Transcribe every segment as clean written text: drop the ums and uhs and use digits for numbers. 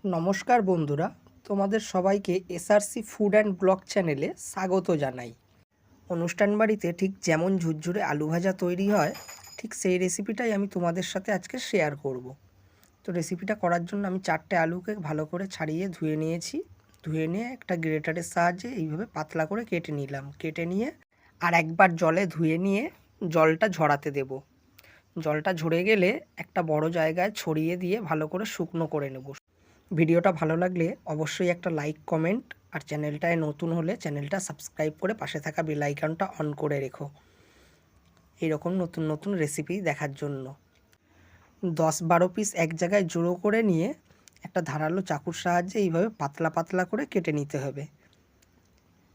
নমস্কার বন্ধুরা, তোমাদের সবাইকে এসআরসি ফুড অ্যান্ড ব্লগ চ্যানেলে স্বাগত জানাই। অনুষ্ঠান বাড়িতে ঠিক যেমন ঝুরঝুরে আলু ভাজা তৈরি হয়, ঠিক সেই রেসিপিটাই আমি তোমাদের সাথে আজকে শেয়ার করব। তো রেসিপিটা করার জন্য আমি 4টে আলুকে ভালো করে ছাড়িয়ে ধুয়ে নিয়েছি। ধুয়ে নিয়ে একটা গ্রেটারের সাহায্যে এইভাবে পাতলা করে কেটে নিলাম। কেটে নিয়ে আর একবার জলে ধুয়ে নিয়ে জলটা ঝরাতে দেব। জলটা ঝরে গেলে একটা বড় জায়গায় ছড়িয়ে দিয়ে ভালো করে শুকনো করে নেব। ভিডিওটা ভালো লাগলে অবশ্যই একটা লাইক, কমেন্ট আর চ্যানেলটায় নতুন হলে চ্যানেলটা সাবস্ক্রাইব করে পাশে থাকা বেল আইকনটা অন করে রেখো এইরকম নতুন নতুন রেসিপি দেখার জন্য। 10-12 পিস এক জায়গায় জড়ো করে নিয়ে একটা ধারালো চাকুর সাহায্যে এইভাবে পাতলা পাতলা করে কেটে নিতে হবে।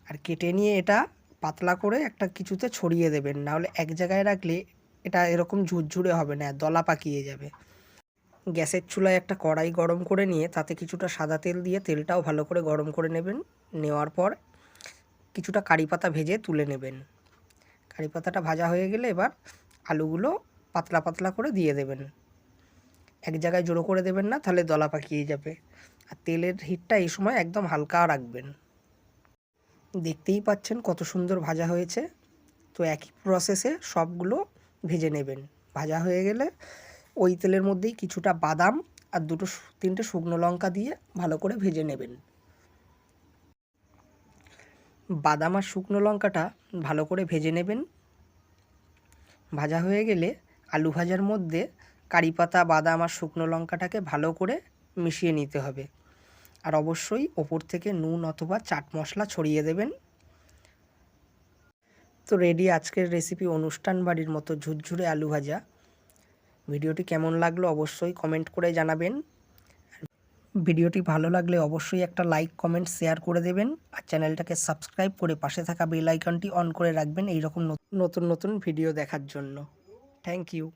আর কেটে নিয়ে এটা পাতলা করে একটা কিছুতে ছড়িয়ে দেবেন, নাহলে এক জায়গায় রাখলে এটা এরকম ঝুরঝুরে হবে না, দলা পাকিয়ে যাবে। গ্যাসের চুলায় একটা কড়াই গরম করে নিয়ে তাতে কিছুটা সাদা তেল দিয়ে তেলটাও ভালো করে গরম করে নেবেন। নেওয়ার পর কিছুটা কারি পাতা ভেজে তুলে নেবেন। কারি পাতাটা ভাজা হয়ে গেলে এবার আলুগুলো পাতলা পাতলা করে দিয়ে দেবেন। এক জায়গায় জড়ো করে দেবেন না, তাহলে দলা পাকিয়ে যাবে। আর তেলের হিটটা এই সময় একদম হালকা রাখবেন। দেখতেই পাচ্ছেন কত সুন্দর ভাজা হয়েছে। তো একই প্রসেসে সবগুলো ভেজে নেবেন। ভাজা হয়ে গেলে ওই তেলের মধ্যেই কিছুটা বাদাম আর 2-3টে শুকনো লঙ্কা দিয়ে ভালো করে ভেজে নেবেন। বাদাম আর শুকনো লঙ্কাটা ভালো করে ভেজে নেবেন। ভাজা হয়ে গেলে আলু ভাজার মধ্যে কারি পাতা, বাদাম আর শুকনো লঙ্কাটাকে ভালো করে মিশিয়ে নিতে হবে। আর অবশ্যই ওপর থেকে নুন অথবা চাট মশলা ছড়িয়ে দেবেন। তো রেডি আজকের রেসিপি অনুষ্ঠান বাড়ির মতো ঝুরঝুরে আলু ভাজা। ভিডিওটি কেমন লাগলো অবশ্যই কমেন্ট করে জানাবেন। ভিডিওটি ভালো লাগলে অবশ্যই একটা লাইক, কমেন্ট, শেয়ার করে দেবেন। আর চ্যানেলটাকে সাবস্ক্রাইব করে পাশে থাকা বেল আইকনটি অন করে রাখবেন এইরকম নতুন নতুন ভিডিও দেখার জন্য। Thank you.